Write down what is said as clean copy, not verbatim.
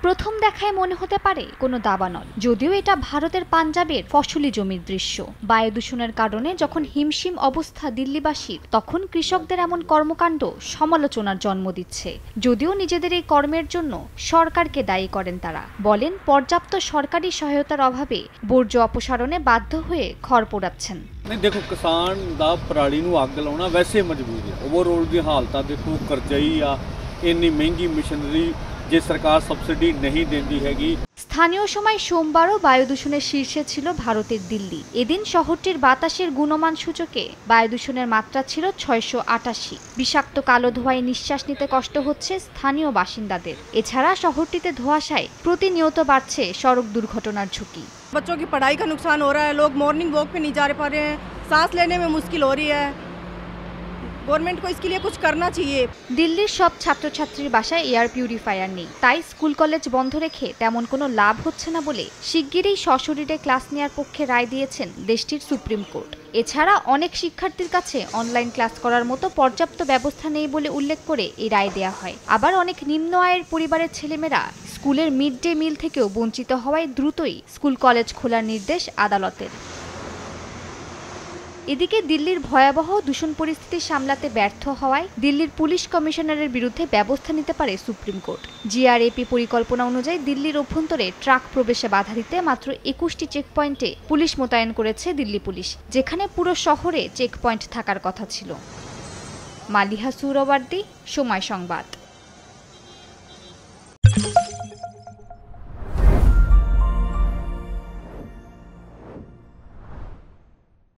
প্রথম দেখায় মনে হতে পারে কোনো দাবানল, যদিও এটা ভারতের পাঞ্জাবের ফসলি জমির দৃশ্য। বায়ু দূষণের কারণে যখন হিমশিম অবস্থা দিল্লিবাসীর, তখন কৃষকদের এমন কর্মকাণ্ড সমালোচনার জন্ম দিচ্ছে। যদিও নিজেদের এই কর্মের জন্য সরকারকে দায়ী করেন তারা, বলেন পর্যাপ্ত সরকারি সহায়তার অভাবে বর্জ্য অপসারণে বাধ্য হয়ে খড় পোড়াচ্ছেন। देखो किसान दा पराली नूं अग लाउणा वैसे मजबूर है। ओवरऑल दी हालत देखो करजई आ, इन्नी महंगी मशीनरी जे सरकार सबसिडी नहीं देंदी हैगी। স্থানীয় সময় সোমবারও বায়ু দূষণের শীর্ষে ছিল ভারতের দিল্লি। এদিন শহরটির বাতাসের গুণমান সূচকে বায়ু দূষণের মাত্রা ছিল 688। বিষাক্ত কালো ধোঁয়ায় নিঃশ্বাস নিতে কষ্ট হচ্ছে স্থানীয় বাসিন্দাদের। এছাড়া শহরটিতে ধোঁয়াশায় প্রতিনিয়ত বাড়ছে সড়ক দুর্ঘটনার ঝুঁকি। बच्चों की पढ़ाई का नुकसान हो रहा है, लोग मॉर्निंग वॉक पे नहीं जा पा रहे हैं, सांस लेने में मुश्किल हो रही है। गवर्नमेंट को इसके लिए कुछ करना चाहिए। দিল্লির সব ছাত্রছাত্রীর বাসায় এয়ার পিউরিফায়ার নেই, তাই স্কুল কলেজ বন্ধ রেখে তেমন কোনো লাভ হচ্ছে না বলে শিগগিরই সশরীরে ক্লাস নেওয়ার পক্ষে রায় দিয়েছেন দেশটির সুপ্রিম কোর্ট। এছাড়া অনেক শিক্ষার্থীর কাছে অনলাইন ক্লাস করার মতো পর্যাপ্ত ব্যবস্থা নেই বলে উল্লেখ করে এই রায় দেওয়া হয়। আবার অনেক নিম্ন আয়ের পরিবারের ছেলেমেয়েরা স্কুলের মিড ডে মিল থেকেও বঞ্চিত হওয়ায় দ্রুতই স্কুল কলেজ খোলার নির্দেশ আদালতের। এদিকে দিল্লির ভয়াবহ দূষণ পরিস্থিতি সামলাতে ব্যর্থ হওয়ায় দিল্লির পুলিশ কমিশনারের বিরুদ্ধে ব্যবস্থা নিতে পারে সুপ্রিম কোর্ট। জিআরএপি পরিকল্পনা অনুযায়ী দিল্লির অভ্যন্তরে ট্রাক প্রবেশে বাধা দিতে মাত্র 21টি চেকপয়েন্টে পুলিশ মোতায়েন করেছে দিল্লি পুলিশ, যেখানে পুরো শহরে চেকপয়েন্ট থাকার কথা ছিল। মালিহা সুহরাওয়ার্দী, সময় সংবাদ।